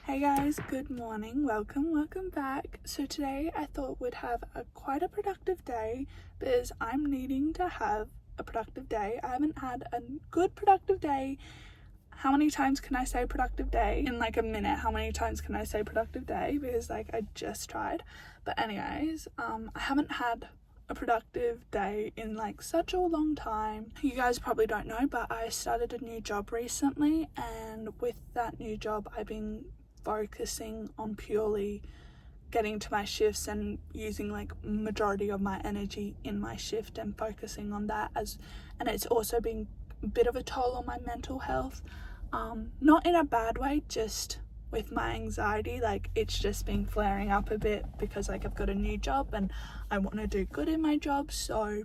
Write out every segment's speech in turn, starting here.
Hey guys, good morning, welcome back. So today I thought we'd have quite a productive day because I'm needing to have a productive day. I haven't had a good productive day. How many times can I say productive day in like a minute? How many times can I say productive day? Because like I just tried. But anyways, I haven't had a productive day in like such a long time. You guys probably don't know, but I started a new job recently, and with that new job I've been focusing on purely getting to my shifts and using like majority of my energy in my shift and focusing on that, and it's also been a bit of a toll on my mental health, not in a bad way, just with my anxiety. Like it's just been flaring up a bit because like I've got a new job and I want to do good in my job, so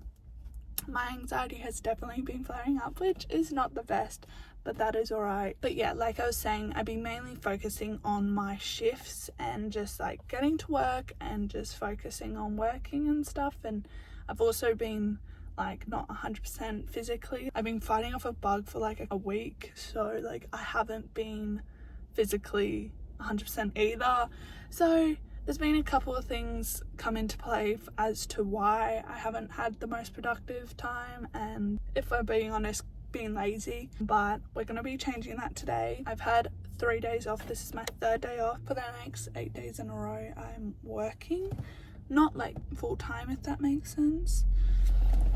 my anxiety has definitely been flaring up, which is not the best, but that is alright. But yeah, like I was saying, I've been mainly focusing on my shifts and just like getting to work and just focusing on working and stuff. And I've also been like not 100% physically. I've been fighting off a bug for like a week, so like I haven't been physically 100% either. So there's been a couple of things come into play as to why I haven't had the most productive time, and if we're being honest, being lazy. But we're going to be changing that today. I've had 3 days off. This is my third day off. For the next 8 days in a row I'm working, not like full time, if that makes sense.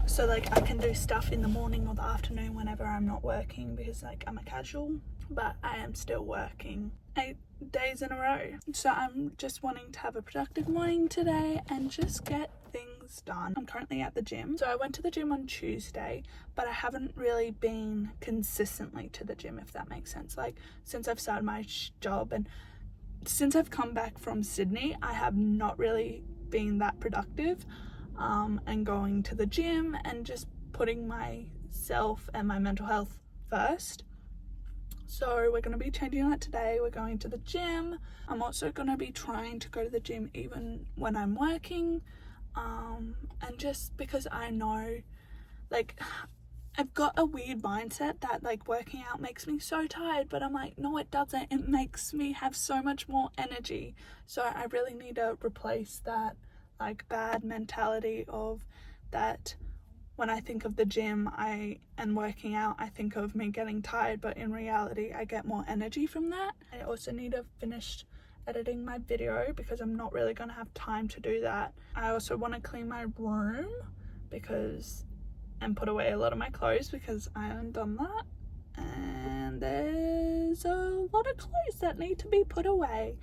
So like I can do stuff in the morning or the afternoon whenever I'm not working, because like I'm a casual, but I am still working 8 days in a row. So I'm just wanting to have a productive morning today and just get things done. I'm currently at the gym. So I went to the gym on Tuesday, but I haven't really been consistently to the gym, if that makes sense. Like since I've started my job and since I've come back from Sydney, I have not really been that productive and going to the gym and just putting myself and my mental health first. So we're going to be changing that today. We're going to the gym. I'm also going to be trying to go to the gym even when I'm working, and just because I know like I've got a weird mindset that like working out makes me so tired, but I'm like, no, it doesn't. It makes me have so much more energy. So I really need to replace that like bad mentality of that. When I think of the gym and working out, I think of me getting tired, but in reality I get more energy from that. I also need to finish editing my video because I'm not really going to have time to do that. I also want to clean my room and put away a lot of my clothes because I haven't done that, and there's a lot of clothes that need to be put away.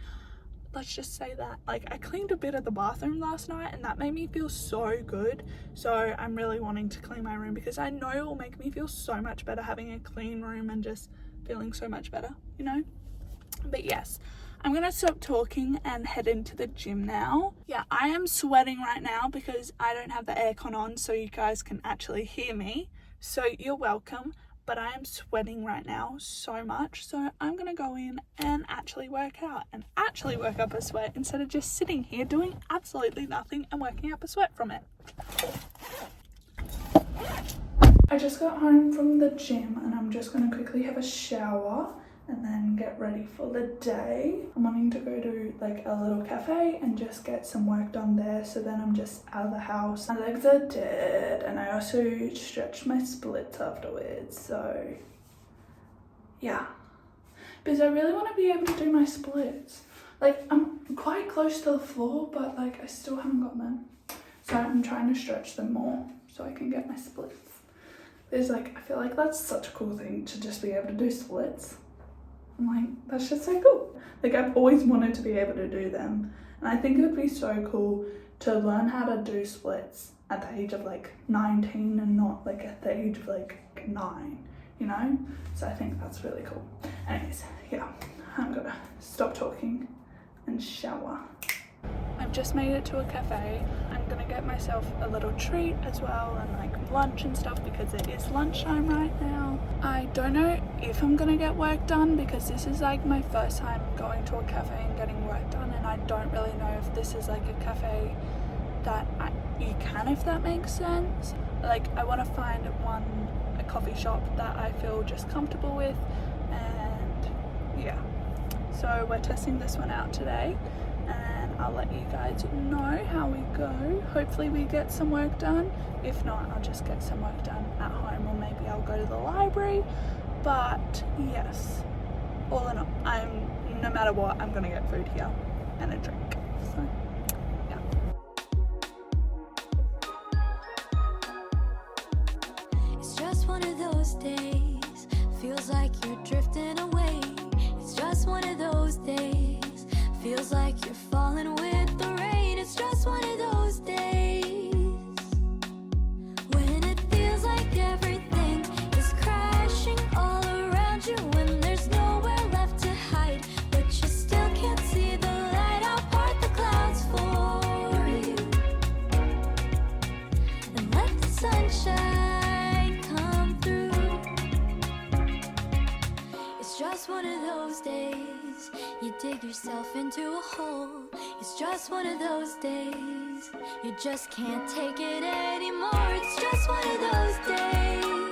Let's just say that. Like I cleaned a bit of the bathroom last night and that made me feel so good. So I'm really wanting to clean my room because I know it will make me feel so much better having a clean room and just feeling so much better, you know? But yes, I'm gonna stop talking and head into the gym now. Yeah, I am sweating right now because I don't have the aircon on so you guys can actually hear me. So you're welcome. But I am sweating right now so much, so I'm gonna go in and actually work out and actually work up a sweat instead of just sitting here doing absolutely nothing and working up a sweat from it. I just got home from the gym and I'm just gonna quickly have a shower and then get ready for the day. I'm wanting to go to like a little cafe and just get some work done there, so then I'm just out of the house. My legs are dead and I also stretched my splits afterwards, so yeah. Because I really want to be able to do my splits. Like I'm quite close to the floor, but like I still haven't got them. So I'm trying to stretch them more so I can get my splits. There's like, I feel like that's such a cool thing to just be able to do splits. I'm like, that's just so cool. Like I've always wanted to be able to do them, and I think it would be so cool to learn how to do splits at the age of like 19 and not like at the age of like 9, you know? So I think that's really cool. Anyways, yeah, I'm gonna stop talking and shower. I've just made it to a cafe. I'm gonna get myself a little treat as well and like lunch and stuff because it is lunchtime right now. I don't know if I'm gonna get work done because this is like my first time going to a cafe and getting work done, and I don't really know if this is like a cafe that you can, if that makes sense. Like I want to find a coffee shop that I feel just comfortable with, and yeah. So So we're testing this one out today, and I'll let you guys know how we go. Hopefully we get some work done. If not, I'll just get some work done at home, or maybe I'll go to the library. But yes, all in all, no matter what, I'm gonna get food here and a drink. So yeah. It's just one of those days, feels like you're drifting away. It's just one of those days, feels like you're falling with the rain. It's just one of those days, when it feels like everything is crashing all around you, when there's nowhere left to hide, but you still can't see the light. I'll part the clouds for you and let the sunshine come through. It's just one of those days, you dig yourself into a hole. It's just one of those days, you just can't take it anymore. It's just one of those days,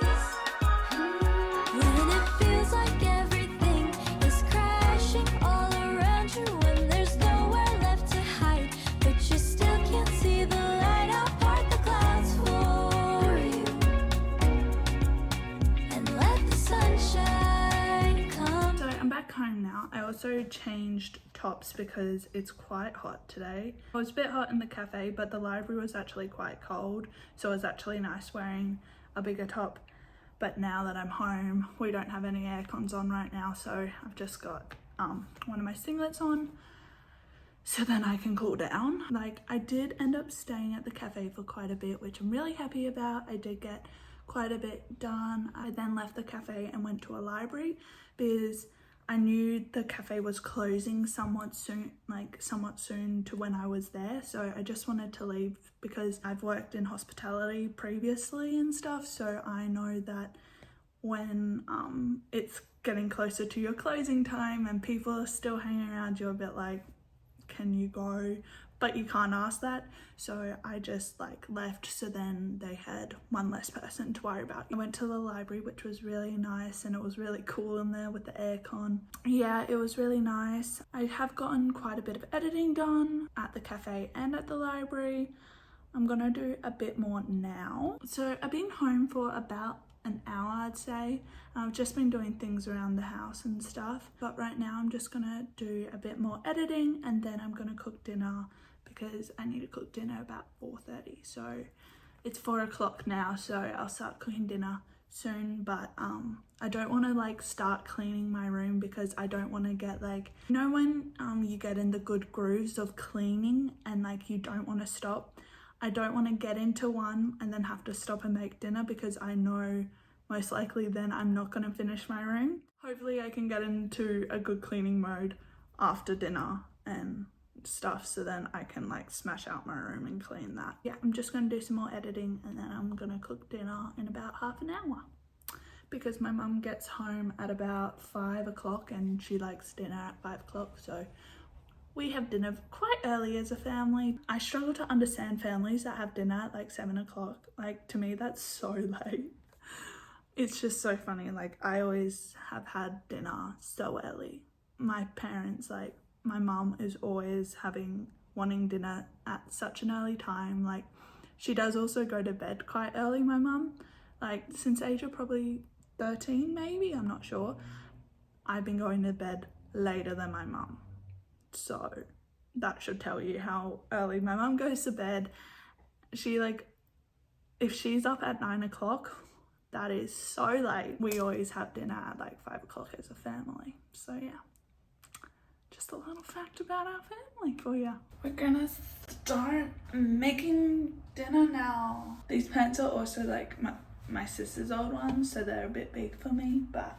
when it feels like everything is crashing all around you, when there's nowhere left to hide, but you still can't see the light. I'll part the clouds for you and let the sunshine come. So I'm back home now. I also changed tops because it's quite hot today. It was a bit hot in the cafe, but the library was actually quite cold, so it was actually nice wearing a bigger top. But now that I'm home, we don't have any air cons on right now, so I've just got one of my singlets on, so then I can cool down. Like, I did end up staying at the cafe for quite a bit, which I'm really happy about. I did get quite a bit done. I then left the cafe and went to a library because I knew the cafe was closing somewhat soon to when I was there, so I just wanted to leave because I've worked in hospitality previously and stuff, so I know that when it's getting closer to your closing time and people are still hanging around, you're a bit like, can you go? But you can't ask that, so I just like left, so then they had one less person to worry about. I went to the library, which was really nice, and it was really cool in there with the aircon. Yeah, it was really nice. I have gotten quite a bit of editing done at the cafe and at the library. I'm gonna do a bit more now. So I've been home for about an hour, I'd say. I've just been doing things around the house and stuff, but right now I'm just gonna do a bit more editing, and then I'm gonna cook dinner because I need to cook dinner about 4:30. So it's 4 o'clock now, so I'll start cooking dinner soon, but I don't want to like start cleaning my room because I don't want to get like, you know when you get in the good grooves of cleaning and like you don't want to stop. I don't want to get into one and then have to stop and make dinner because I know most likely then I'm not going to finish my room. Hopefully I can get into a good cleaning mode after dinner and stuff, so then I can like smash out my room and clean that. Yeah, I'm just going to do some more editing, and then I'm going to cook dinner in about half an hour because my mum gets home at about 5 o'clock and she likes dinner at 5 o'clock, so we have dinner quite early as a family. I struggle to understand families that have dinner at like 7 o'clock. Like, to me that's so late. It's just so funny. Like, I always have had dinner so early. My parents, like my mum is always wanting dinner at such an early time. Like, she does also go to bed quite early, my mum. Like, since the age of probably 13 maybe, I'm not sure, I've been going to bed later than my mum. So that should tell you how early my mum goes to bed. She like, if she's up at 9 o'clock, that is so late. We always have dinner at like 5 o'clock as a family. So yeah, just a little fact about our family for you. We're gonna start making dinner now. These pants are also like my sister's old ones, so they're a bit big for me, but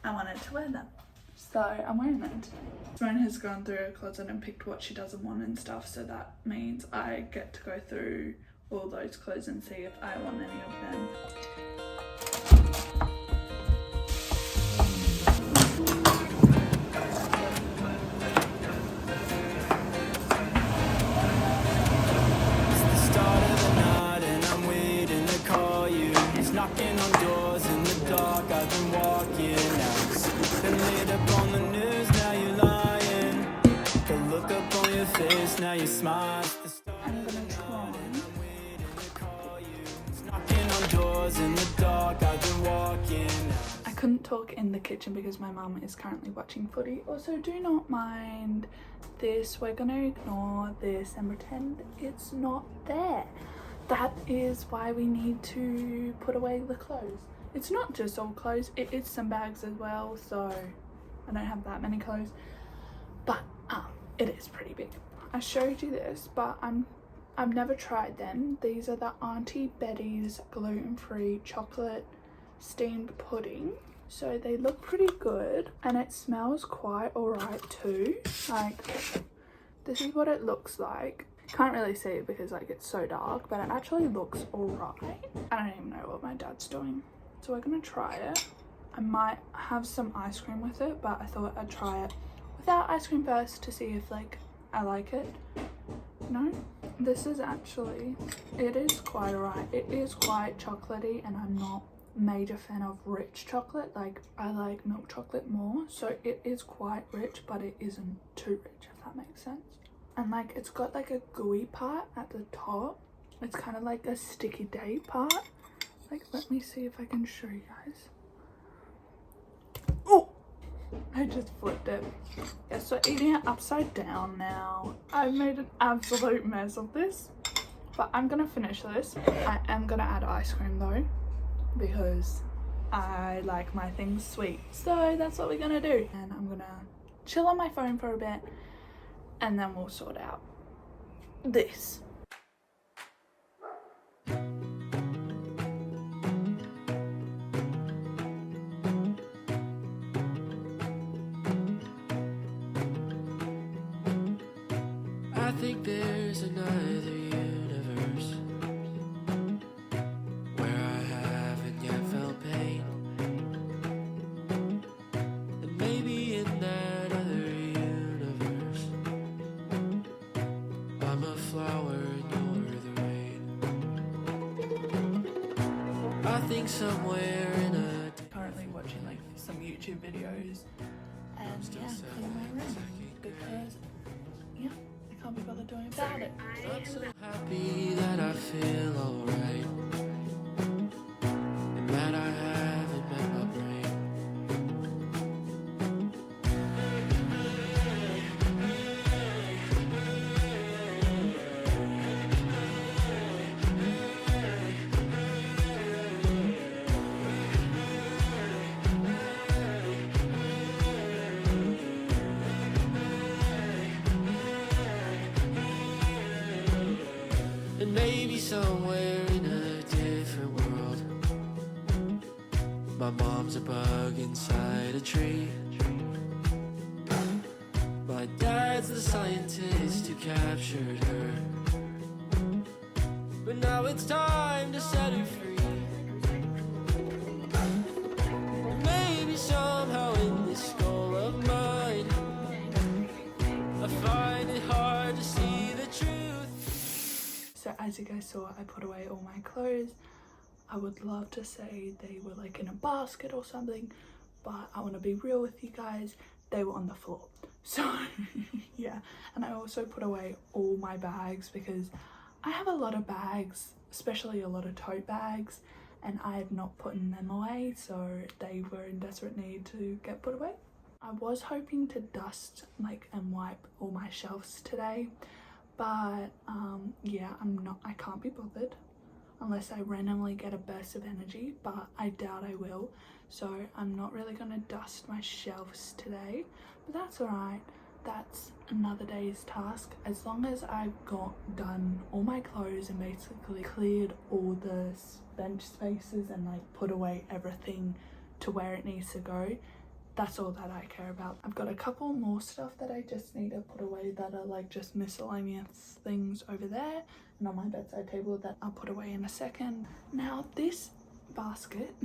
I wanted to wear them, so I'm wearing them today. Simone has gone through her closet and picked what she doesn't want and stuff, so that means I get to go through all those clothes and see if I want any of them. Knocking on doors in the dark, I've been walking out. Been laid up on the news, now you're faces, now you smile at the stars. I'm gonna try. Knocking on doors in the dark, I've been walking. I couldn't talk in the kitchen because my mum is currently watching footy. Also, do not mind this. We're gonna ignore this and pretend it's not there. That is why we need to put away the clothes. It's not just all clothes, it is some bags as well, so I don't have that many clothes, but it is pretty big. I showed you this, but I've never tried them. These are the Auntie Betty's gluten-free chocolate steamed pudding. So they look pretty good and it smells quite alright too. Like, this is what it looks like. Can't really see it because like it's so dark, but it actually looks alright. I don't even know what my dad's doing. So we're gonna try it. I might have some ice cream with it, but I thought I'd try it without ice cream first to see if like I like it. No, this is actually, it is quite alright. It is quite chocolatey and I'm not major fan of rich chocolate. Like, I like milk chocolate more, so it is quite rich, but it isn't too rich, if that makes sense. And like, it's got like a gooey part at the top. It's kind of like a sticky day part. Like, let me see if I can show you guys. Oh, I just flipped it. Yeah, so eating it upside down now. I've made an absolute mess of this, but I'm gonna finish this. I am gonna add ice cream though, because I like my things sweet. So that's what we're gonna do. And I'm gonna chill on my phone for a bit and then we'll sort out this. I think there's another universe where I haven't yet felt pain, and maybe in that other universe I'm a flower and you're the rain. I think somewhere in a Currently watching like some YouTube videos and yeah, cleaning my room because yeah, I can't be bothered doing about it. I'm so happy that I feel alright, and that I haven't met my brain. And maybe somewhere in a different world, my mom's a bug inside a tree. My dad's the scientist who captured her, but now it's time to set her free. Maybe somehow in this skull of mine, I find it hard to see the truth. So as you guys saw, I put away all my clothes. I would love to say they were like in a basket or something, but I want to be real with you guys, they were on the floor. So yeah, and I also put away all my bags because I have a lot of bags, especially a lot of tote bags, and I have not put them away, so they were in desperate need to get put away. I was hoping to dust like and wipe all my shelves today, but yeah, I can't be bothered unless I randomly get a burst of energy, but I doubt I will, so I'm not really gonna dust my shelves today, but that's alright. That's another day's task. As long as I've got done all my clothes and basically cleared all the bench spaces and like put away everything to where it needs to go, that's all that I care about. I've got a couple more stuff that I just need to put away that are like just miscellaneous things over there and on my bedside table that I'll put away in a second. Now this basket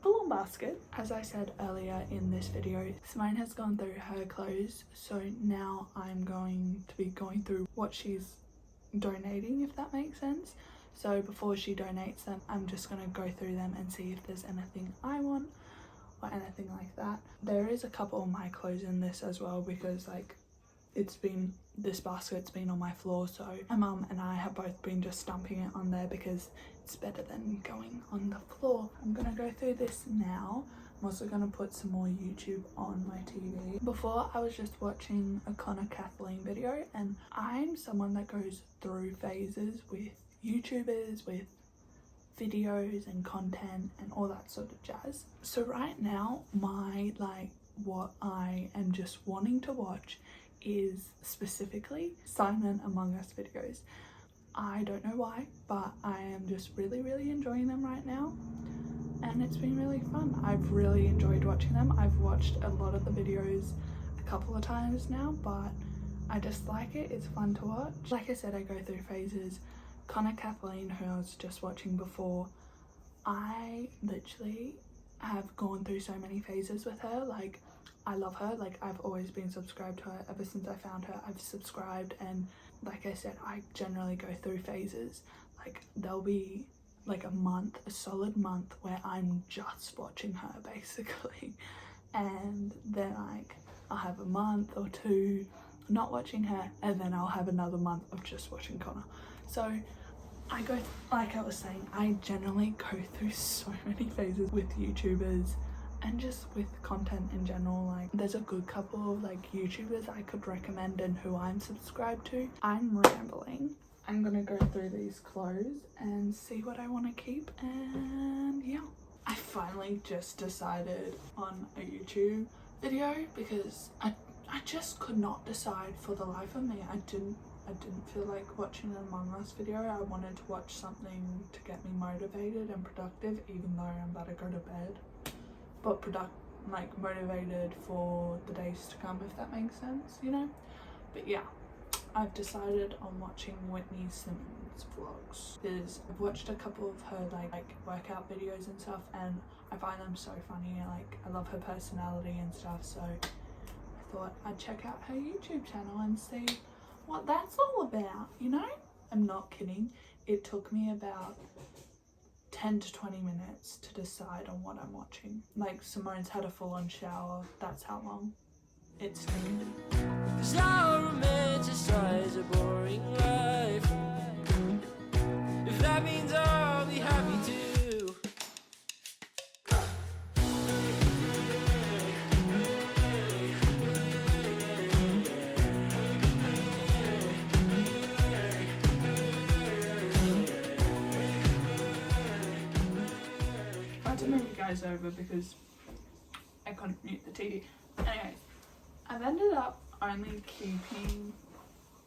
full-on basket. As I said earlier in this video, Simone has gone through her clothes, so now I'm going to be going through what she's donating, if that makes sense. So before she donates them, I'm just going to go through them and see if there's anything I want or anything like that. There is a couple of my clothes in this as well because like this basket's been on my floor, so my mum and I have both been just dumping it on there because it's better than going on the floor. I'm gonna go through this now. I'm also gonna put some more YouTube on my TV. Before, I was just watching a Connor Kathleen video, and I'm someone that goes through phases with YouTubers, with videos and content and all that sort of jazz. So right now, my what I am just wanting to watch is specifically Silent Among Us videos. I don't know why, but I am just really enjoying them right now, and it's been really fun. I've really enjoyed watching them. I've watched a lot of the videos a couple of times now, but I just like it. It's fun to watch. Like I said, I go through phases. Connor Kathleen, who I was just watching before, I literally have gone through so many phases with her. Like, I love her. Like, I've always been subscribed to her. Ever since I found her, I've subscribed, and like I said, I generally go through phases. Like, there'll be like a solid month where I'm just watching her basically, and then like I'll have a month or two not watching her, and then I'll have another month of just watching Connor. So I go, like I was saying, I generally go through so many phases with YouTubers and just with content in general. Like, there's a good couple of like YouTubers I could recommend and who I'm subscribed to. I'm rambling. I'm gonna go through these clothes and see what I want to keep, and yeah. I finally just decided on a YouTube video because I just could not decide for the life of me. I didn't feel like watching an Among Us video. I wanted to watch something to get me motivated and productive, even though I'm about to go to bed, but motivated for the days to come, if that makes sense, you know. But yeah, I've decided on watching Whitney Simmons vlogs because I've watched a couple of her like workout videos and stuff, and I find them so funny. Like, I love her personality and stuff, so I thought I'd check out her YouTube channel and see what that's all about, you know. I'm not kidding. It took me about 10 to 20 minutes to decide on what I'm watching. Like, Simone's had a full-on shower. That's how long it's taken. 'Cause I'll romanticize a boring life. If that means I'll be happy too. I had to move you guys over because I couldn't mute the TV. Anyways, I've ended up only keeping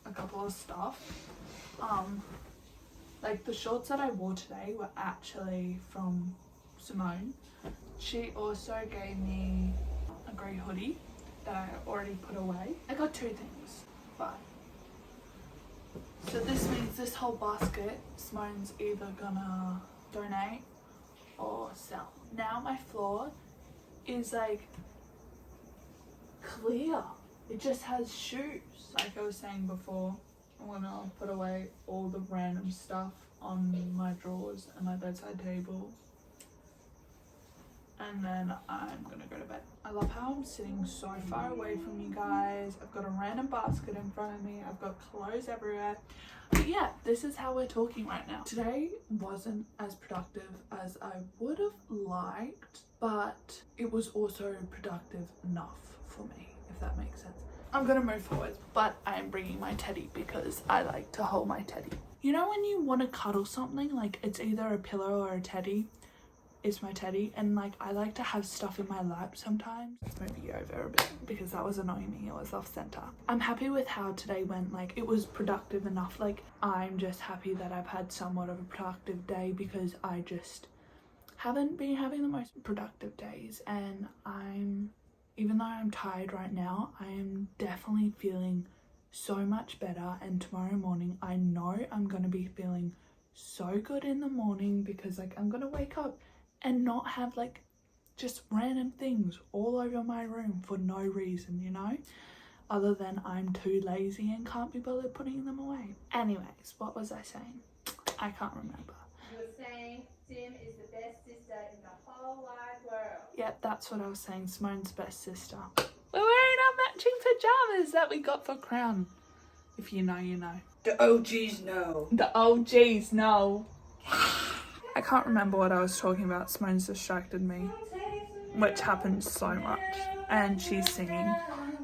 a couple of stuff. Like, the shorts that I wore today were actually from Simone. She also gave me a grey hoodie that I already put away. I got two things, but so this means this whole basket Simone's either gonna donate or sell. Now my floor is like clear. It just has shoes. Like I was saying before, I'm gonna put away all the random stuff on my drawers and my bedside table, and then I'm gonna go to bed. I love how I'm sitting so far away from you guys. I've got a random basket in front of me. I've got clothes everywhere. But yeah, this is how we're talking right now. Today wasn't as productive as I would have liked, but it was also productive enough for me, if that makes sense. I'm gonna move forwards, but I am bringing my teddy because I like to hold my teddy. You know when you want to cuddle something, like it's either a pillow or a teddy? It's my teddy, and like I like to have stuff in my lap sometimes. Move you over a bit because that was annoying me. It was off center. I'm happy with how today went. Like, it was productive enough. Like, I'm just happy that I've had somewhat of a productive day because I just haven't been having the most productive days, and even though I'm tired right now, I am definitely feeling so much better, and tomorrow morning I know I'm gonna be feeling so good in the morning because like I'm gonna wake up and not have like just random things all over my room for no reason, you know, other than I'm too lazy and can't be bothered putting them away. Anyways, what was I saying? I can't remember. You were saying Sim is the best sister in the whole wide world. Yeah, that's what I was saying. Simone's best sister. We're wearing our matching pajamas that we got for Crown. If you know, you know. The OGs know. The OGs know. I can't remember what I was talking about. Simone's distracted me, which happens so much. And she's singing.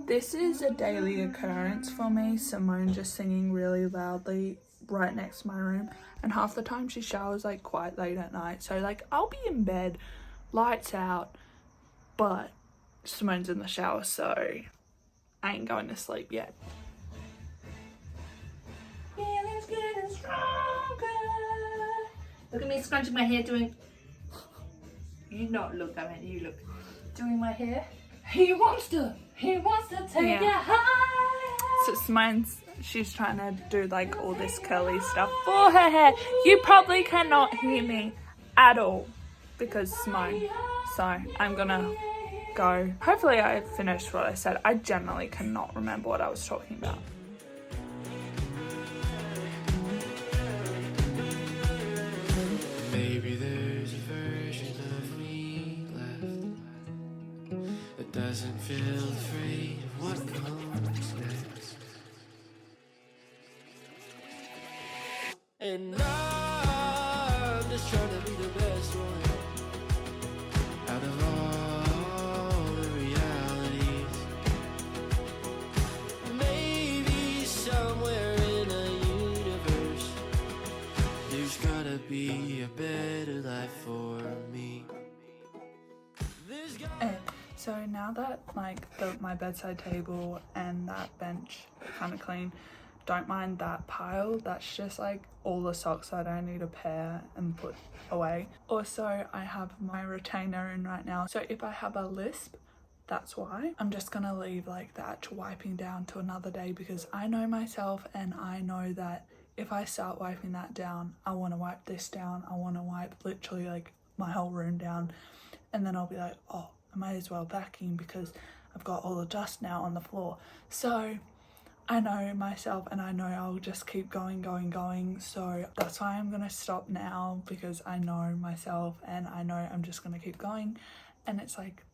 This is a daily occurrence for me. Simone just singing really loudly right next to my room. And half the time she showers like quite late at night. So like I'll be in bed, lights out, but Simone's in the shower, so I ain't going to sleep yet. Feelings getting stronger. Look at me scrunching my hair doing... You not look, I mean you look. Doing my hair. He wants to take you high. So Simone's, she's trying to do like all this curly stuff for her hair. You probably cannot hear me at all because Simone. So I'm gonna go. Hopefully I finished what I said. I generally cannot remember what I was talking about. Maybe there's a version of me left that doesn't feel afraid of what comes next. And I'm just trying to be the best one out of all the realities. Maybe somewhere in a universe there's gotta be a better life for me. So now that like my bedside table and that bench are kind of clean, don't mind that pile. That's just like all the socks that I need to pair and put away. Also, I have my retainer in right now, so if I have a lisp, that's why. I'm just gonna leave like the actual wiping down to another day because I know myself and I know that if I start wiping that down, I want to wipe this down, I want to wipe literally like my whole room down, and then I'll be like, oh, I might as well vacuum because I've got all the dust now on the floor. So I know myself and I know I'll just keep going. So that's why I'm gonna stop now because I know myself and I know I'm just gonna keep going. And it's like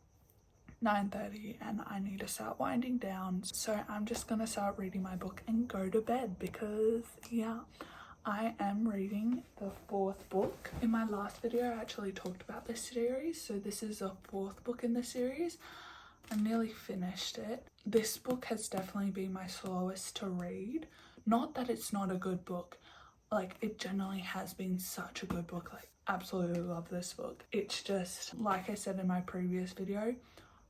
9:30 and I need to start winding down. So I'm just gonna start reading my book and go to bed because yeah, I am reading the 4th book. In my last video I actually talked about this series, so this is the 4th book in the series. I nearly finished it. This book has definitely been my slowest to read. Not that it's not a good book, like it generally has been such a good book. Like absolutely love this book. It's just like I said in my previous video,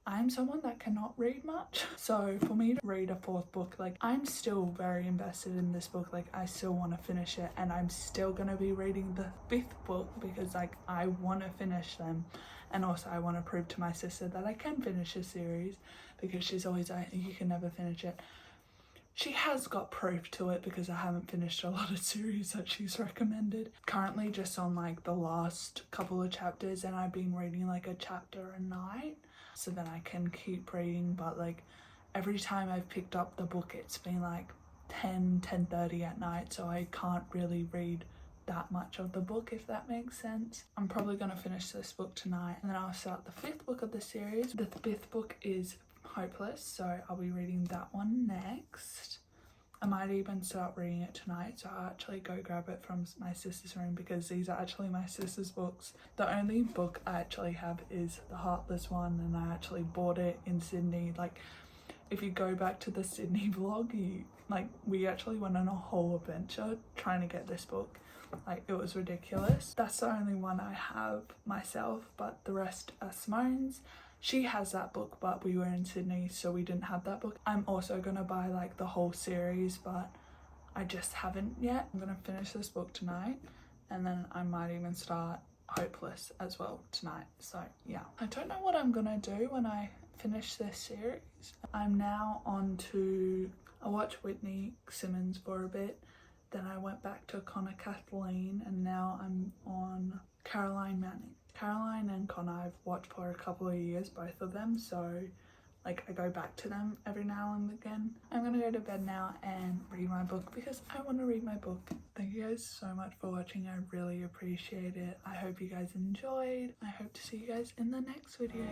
I'm someone that cannot read much, so for me to read a 4th book, like I'm still very invested in this book. Like I still want to finish it and I'm still gonna be reading the 5th book because like I want to finish them. And also I want to prove to my sister that I can finish a series because she's always like, you can never finish it. She has got proof to it because I haven't finished a lot of series that she's recommended. Currently just on like the last couple of chapters and I've been reading like a chapter a night so that I can keep reading, but like every time I've picked up the book it's been like 10:30 at night, so I can't really read that much of the book, if that makes sense. I'm probably going to finish this book tonight and then I'll start the 5th book of the series. The 5th book is Hopeless, so I'll be reading that one next. I might even start reading it tonight, so I'll actually go grab it from my sister's room because these are actually my sister's books. The only book I actually have is the Heartless one and I actually bought it in Sydney. Like if you go back to the Sydney vlog, we actually went on a whole adventure trying to get this book. Like it was ridiculous. That's the only one I have myself, but the rest are Simone's. She has that book, but we were in Sydney so we didn't have that book. I'm also gonna buy like the whole series, but I just haven't yet. I'm gonna finish this book tonight and then I might even start Hopeless as well tonight. So yeah, I don't know what I'm gonna do when I finish this series. I'm now on to, I watched Whitney Simmons for a bit, then I went back to Connor Kathleen and now I'm on Caroline Manning. Caroline and Connor I've watched for a couple of years, both of them, so like I go back to them every now and again. I'm gonna go to bed now and read my book because I want to read my book. Thank you guys so much for watching. I really appreciate it. I hope you guys enjoyed. I hope to see you guys in the next video.